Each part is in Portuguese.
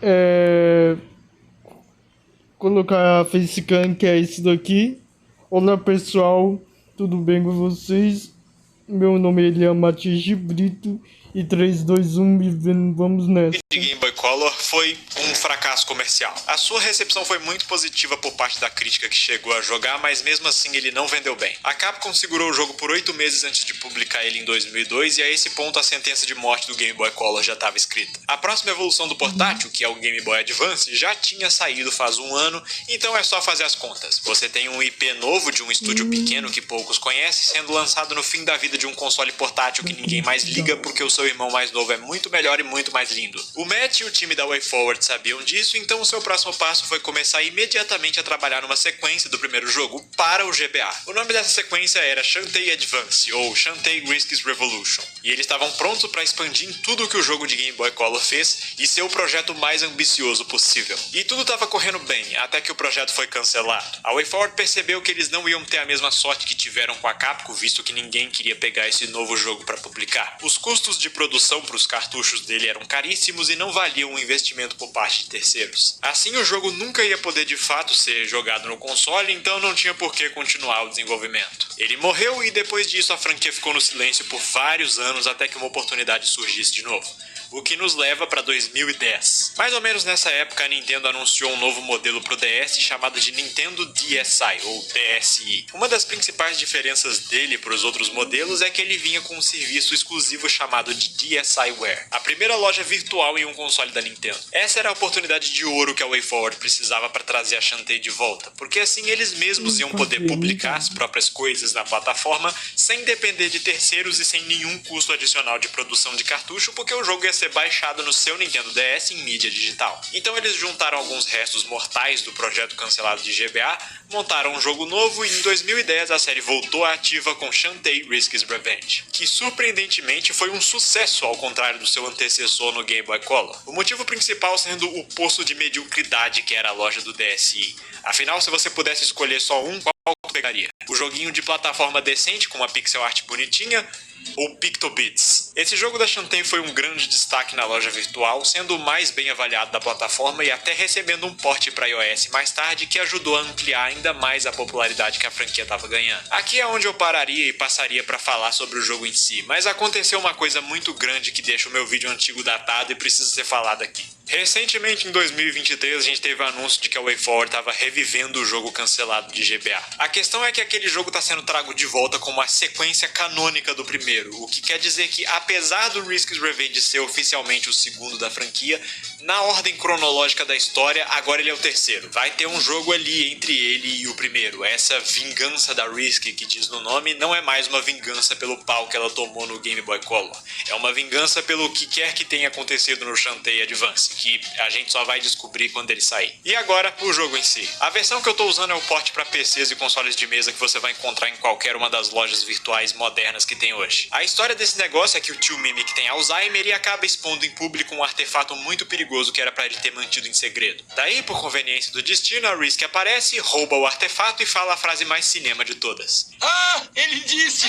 é, colocar a facecam, que é esse daqui. Olá pessoal, tudo bem com vocês? Meu nome é Elian Matias de Brito e 3, 2, 1 e vamos nessa. De Game Boy Color foi um fracasso comercial. A sua recepção foi muito positiva por parte da crítica que chegou a jogar, mas mesmo assim ele não vendeu bem. A Capcom segurou o jogo por 8 meses antes de publicar ele em 2002 e a esse ponto a sentença de morte do Game Boy Color já estava escrita. A próxima evolução do portátil, que é o Game Boy Advance, já tinha saído faz um ano, então é só fazer as contas. Você tem um IP novo de um estúdio pequeno que poucos conhecem, sendo lançado no fim da vida de um console portátil que ninguém mais liga porque o seu irmão mais novo é muito melhor e muito mais lindo. O Matt e o time da WayForward sabiam disso, então o seu próximo passo foi começar imediatamente a trabalhar numa sequência do primeiro jogo para o GBA. O nome dessa sequência era Shantae Advance, ou Shantae Risks Revolution, e eles estavam prontos para expandir em tudo que o jogo de Game Boy Color fez e ser o projeto mais ambicioso possível. E tudo estava correndo bem, até que o projeto foi cancelado. A WayForward percebeu que eles não iam ter a mesma sorte que tiveram com a Capcom, visto que ninguém queria pegar esse novo jogo para publicar. Os custos de produção para os cartuchos dele eram caríssimos e não valiam um investimento por parte de terceiros. Assim, o jogo nunca ia poder de fato ser jogado no console, então não tinha por que continuar o desenvolvimento. Ele morreu e depois disso a franquia ficou no silêncio por vários anos até que uma oportunidade surgisse de novo. O que nos leva para 2010. Mais ou menos nessa época, a Nintendo anunciou um novo modelo para o DS chamado de Nintendo DSi, ou DSi. Uma das principais diferenças dele para os outros modelos é que ele vinha com um serviço exclusivo chamado de DSiWare, a primeira loja virtual em um console da Nintendo. Essa era a oportunidade de ouro que a WayForward precisava para trazer a Shantae de volta, porque assim eles mesmos iam poder publicar as próprias coisas na plataforma sem depender de terceiros e sem nenhum custo adicional de produção de cartucho, porque o jogo ia ser baixado no seu Nintendo DS em mídia digital. Então eles juntaram alguns restos mortais do projeto cancelado de GBA, montaram um jogo novo e em 2010 a série voltou à ativa com Shantae Risks Revenge, que surpreendentemente foi um sucesso ao contrário do seu antecessor no Game Boy Color. O motivo principal sendo o poço de mediocridade que era a loja do DSi. Afinal, se você pudesse escolher só um, qual pegaria? O joguinho de plataforma decente com uma pixel art bonitinha ou Pictobits? Esse jogo da Shantae foi um grande destaque na loja virtual, sendo o mais bem avaliado da plataforma e até recebendo um port para iOS mais tarde que ajudou a ampliar ainda mais a popularidade que a franquia estava ganhando. Aqui é onde eu pararia e passaria para falar sobre o jogo em si, mas aconteceu uma coisa muito grande que deixa o meu vídeo antigo datado e precisa ser falado aqui. Recentemente, em 2023, a gente teve o anúncio de que a WayForward estava revivendo o jogo cancelado de GBA. A questão é que aquele jogo está sendo trago de volta como a sequência canônica do primeiro, o que quer dizer que, apesar do Risks Revenge ser oficialmente o segundo da franquia, na ordem cronológica da história, agora ele é o terceiro. Vai ter um jogo ali entre ele e o primeiro. Essa vingança da Risk, que diz no nome, não é mais uma vingança pelo pau que ela tomou no Game Boy Color. É uma vingança pelo que quer que tenha acontecido no Shantae Advance, que a gente só vai descobrir quando ele sair. E agora, o jogo em si. A versão que eu tô usando é o port para PCs e consoles de mesa que você vai encontrar em qualquer uma das lojas virtuais modernas que tem hoje. A história desse negócio é que o tio Mimic tem Alzheimer e acaba expondo em público um artefato muito perigoso que era para ele ter mantido em segredo. Daí, por conveniência do destino, a Risk aparece, rouba o artefato e fala a frase mais cinema de todas. Ah, ele disse!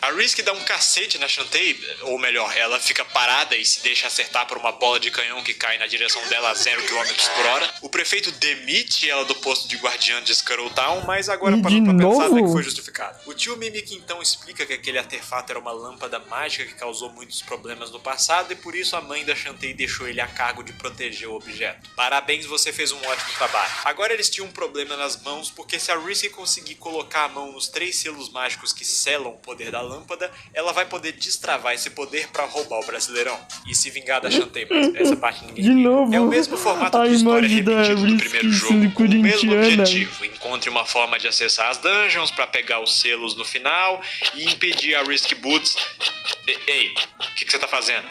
A Risk dá um cacete na Shantae, ou melhor, ela fica parada e se deixa acertar por uma bola de canhão que cai na direção dela a 0 km por hora. O prefeito demite ela do posto de guardiã de Scuttle Town, mas agora parando pra pensar até que foi justificado. O tio Mimic então explica que aquele artefato era uma lâmpada mágica que causou muitos problemas no passado e por isso a mãe da Shantae deixou ele a cargo de proteger o objeto. Parabéns, você fez um ótimo trabalho. Agora eles tinham um problema nas mãos, porque se a Risk conseguir colocar a mão nos 3 selos mágicos que selam o poder da lâmpada, ela vai poder destravar esse poder pra roubar o Brasileirão e se vingar da Shantae, mas essa parte ninguém De novo, é o mesmo formato de história repetido do primeiro jogo, com o mesmo objetivo. Encontre uma forma de acessar as dungeons pra pegar os selos no final e impedir a Risk Boots. Ei, o que você tá fazendo?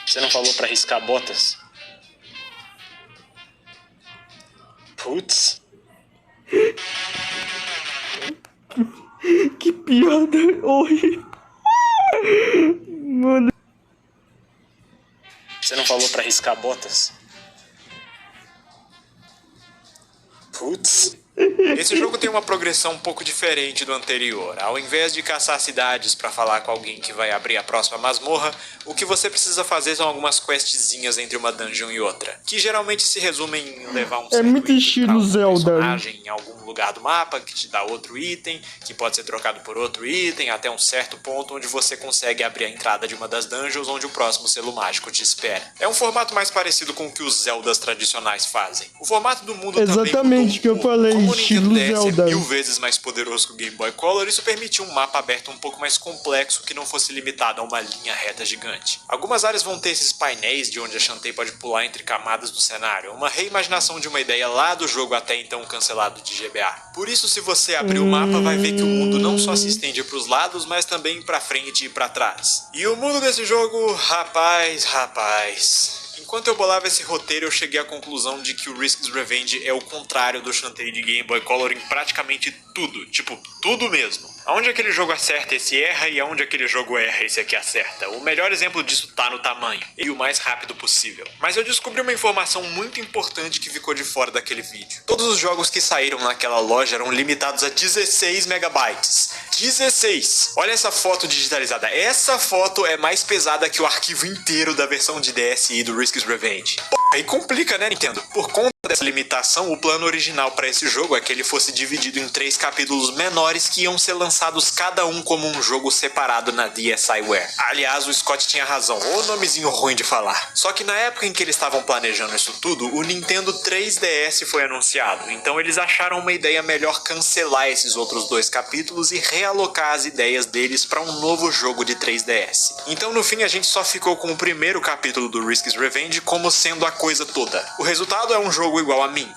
Você não falou pra riscar botas? Putz. Que piada horrível. Mano. Você não falou pra riscar botas? Putz. Esse jogo tem uma progressão um pouco diferente do anterior. Ao invés de caçar cidades pra falar com alguém que vai abrir a próxima masmorra, o que você precisa fazer são algumas questzinhas entre uma dungeon e outra, que geralmente se resumem em levar um certo muito item estilo pra um Zelda. personagem em algum lugar do mapa, que te dá outro item, que pode ser trocado por outro item, até um certo ponto onde você consegue abrir a entrada de uma das dungeons onde o próximo selo mágico te espera. É um formato mais parecido com o que os Zeldas tradicionais fazem. O formato do mundo Exatamente também o que eu falei, como o estilo Nintendo DS Zelda. é 1000 vezes mais poderoso que o Game Boy Color, isso permitiu um mapa aberto um pouco mais complexo que não fosse limitado a uma linha reta gigante. Algumas áreas vão ter esses painéis de onde a Shantae pode pular entre camadas do cenário, uma reimaginação de uma ideia lá do jogo até então cancelado de GBA. Por isso, se você abrir o mapa, vai ver que o mundo não só se estende para os lados, mas também para frente e para trás. E o mundo desse jogo, rapaz... Enquanto eu bolava esse roteiro, eu cheguei à conclusão de que o Risk's Revenge é o contrário do Shantae de Game Boy Color em praticamente tudo. Tipo, tudo mesmo. Aonde aquele jogo acerta, esse erra, e aonde aquele jogo erra, esse aqui acerta. O melhor exemplo disso tá no tamanho, e o mais rápido possível. Mas eu descobri uma informação muito importante que ficou de fora daquele vídeo. Todos os jogos que saíram naquela loja eram limitados a 16 megabytes. 16! Olha essa foto digitalizada. Essa foto é mais pesada que o arquivo inteiro da versão de DSi do Risk's Revenge. Aí complica, né, Nintendo? Por conta dessa limitação, o plano original para esse jogo é que ele fosse dividido em 3 capítulos menores que iam ser lançados cada um como um jogo separado na DSiWare. Aliás, o Scott tinha razão, ô nomezinho ruim de falar. Só que na época em que eles estavam planejando isso tudo, o Nintendo 3DS foi anunciado, então eles acharam uma ideia melhor cancelar esses outros 2 capítulos e realocar as ideias deles para um novo jogo de 3DS. Então no fim a gente só ficou com o primeiro capítulo do Risk's Revenge como sendo a coisa toda. O resultado é um jogo igual a mim,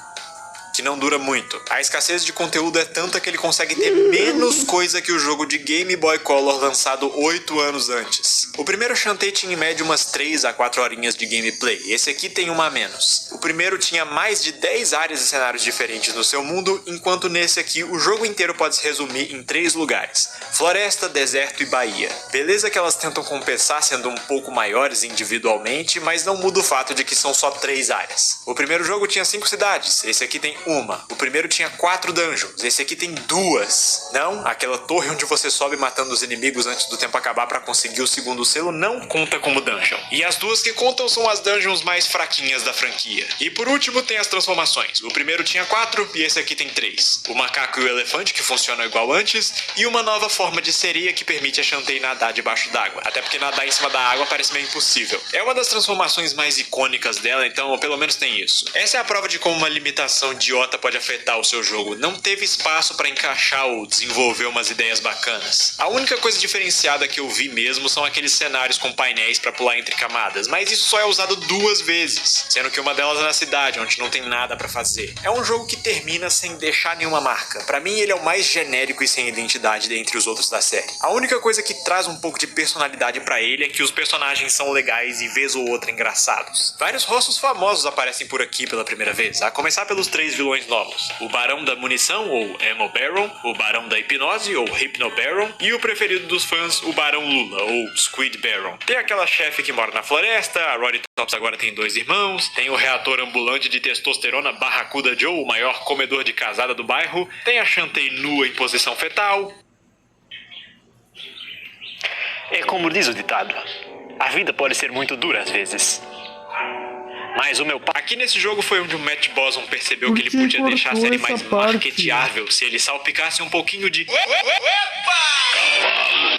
que não dura muito. A escassez de conteúdo é tanta que ele consegue ter menos coisa que o jogo de Game Boy Color lançado 8 anos antes. O primeiro Shantae tinha em média umas 3 a 4 horinhas de gameplay, esse aqui tem uma a menos. O primeiro tinha mais de 10 áreas e cenários diferentes no seu mundo, enquanto nesse aqui o jogo inteiro pode se resumir em 3 lugares: floresta, deserto e baía. Beleza que elas tentam compensar sendo um pouco maiores individualmente, mas não muda o fato de que são só 3 áreas. O primeiro jogo tinha 5 cidades, esse aqui tem uma. O primeiro tinha 4 dungeons, esse aqui tem 2. Não, aquela torre onde você sobe matando os inimigos antes do tempo acabar pra conseguir o segundo selo não conta como dungeon. E as 2 que contam são as dungeons mais fraquinhas da franquia. E por último tem as transformações. O primeiro tinha 4 e esse aqui tem 3. O macaco e o elefante, que funcionam igual antes, e uma nova forma de sereia que permite a Shantae nadar debaixo d'água. Até porque nadar em cima da água parece meio impossível. É uma das transformações mais icônicas dela, então pelo menos tem isso. Essa é a prova de como uma limitação idiota pode afetar o seu jogo. Não teve espaço para encaixar ou desenvolver umas ideias bacanas. A única coisa diferenciada que eu vi mesmo são aqueles cenários com painéis para pular entre camadas, mas isso só é usado 2 vezes, sendo que uma delas é na cidade, onde não tem nada para fazer. É um jogo que termina sem deixar nenhuma marca. Para mim ele é o mais genérico e sem identidade dentre os outros da série. A única coisa que traz um pouco de personalidade para ele é que os personagens são legais e vez ou outra engraçados. Vários rostos famosos aparecem por aqui pela primeira vez, a começar pelos 3 vilões novos: o Barão da Munição, ou Ammo Baron, o Barão da Hipnose, ou Hypno Baron, e o preferido dos fãs, o Barão Lula, ou Squid Baron. Tem aquela chefe que mora na floresta, a Roddy Tops agora tem 2 irmãos, tem o reator ambulante de testosterona Barracuda Joe, o maior comedor de casada do bairro, tem a Shantae nua em posição fetal. É como diz o ditado: a vida pode ser muito dura às vezes. Mas o meu pai... Aqui nesse jogo foi onde o Matt Boson percebeu Por que ele que podia deixar a série cortou mais essa parte? marketeável se ele salpicasse um pouquinho de...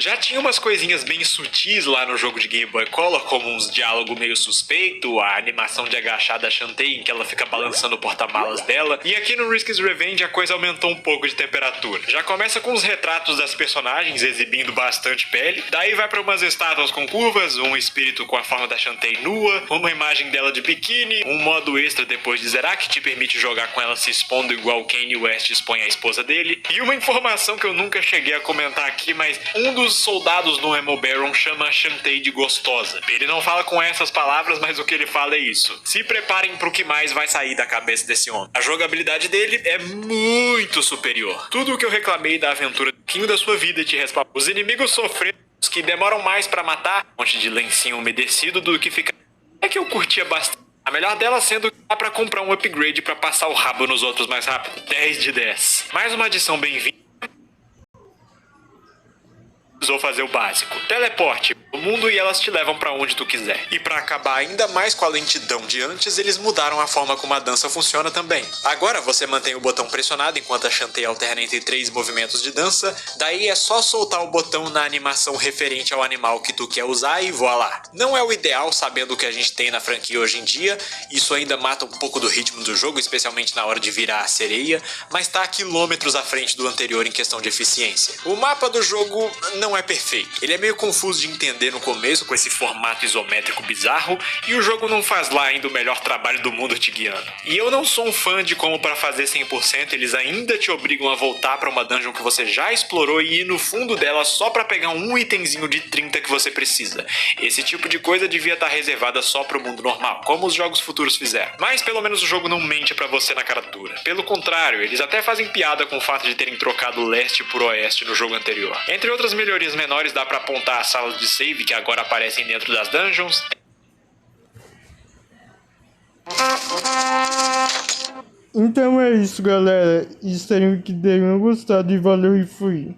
Já tinha umas coisinhas bem sutis lá no jogo de Game Boy Color, como uns diálogos meio suspeito, a animação de agachar da Shantae em que ela fica balançando o porta-malas dela, e aqui no Risk's Revenge a coisa aumentou um pouco de temperatura. Já começa com os retratos das personagens exibindo bastante pele, daí vai para umas estátuas com curvas, um espírito com a forma da Shantae nua, uma imagem dela de biquíni, um modo extra depois de zerar que te permite jogar com ela se expondo igual Kanye West expõe a esposa dele, e uma informação que eu nunca cheguei a comentar aqui, mas um dos soldados no Ammo Baron chama a Shantae de gostosa. Ele não fala com essas palavras, mas o que ele fala é isso: se preparem pro que mais vai sair da cabeça desse homem. A jogabilidade dele é muito superior. Tudo o que eu reclamei da aventura do pouquinho da sua vida te responde. Os inimigos sofreram que demoram mais pra matar, um monte de lencinho umedecido do que ficar... É que eu curtia bastante A melhor dela sendo que dá pra comprar um upgrade pra passar o rabo nos outros mais rápido. 10 de 10. Mais uma adição bem-vinda. Precisou fazer o básico. Teleporte o mundo e elas te levam pra onde tu quiser. E pra acabar ainda mais com a lentidão de antes, eles mudaram a forma como a dança funciona também. Agora você mantém o botão pressionado enquanto a Shantae alterna entre 3 movimentos de dança, daí é só soltar o botão na animação referente ao animal que tu quer usar e voilá. Não é o ideal sabendo o que a gente tem na franquia hoje em dia, isso ainda mata um pouco do ritmo do jogo, especialmente na hora de virar a sereia, mas tá a quilômetros à frente do anterior em questão de eficiência. O mapa do jogo não é perfeito. Ele é meio confuso de entender no começo com esse formato isométrico bizarro e o jogo não faz lá ainda o melhor trabalho do mundo te guiando. E eu não sou um fã de como para fazer 100% eles ainda te obrigam a voltar para uma dungeon que você já explorou e ir no fundo dela só para pegar um itemzinho de 30 que você precisa. Esse tipo de coisa devia estar reservada só pro mundo normal, como os jogos futuros fizeram. Mas pelo menos o jogo não mente pra você na cara dura. Pelo contrário, eles até fazem piada com o fato de terem trocado leste por oeste no jogo anterior. Entre outras melhorias menores, dá pra apontar as salas de save que agora aparecem dentro das dungeons. Então é isso, galera. Espero que tenham gostado e valeu e fui.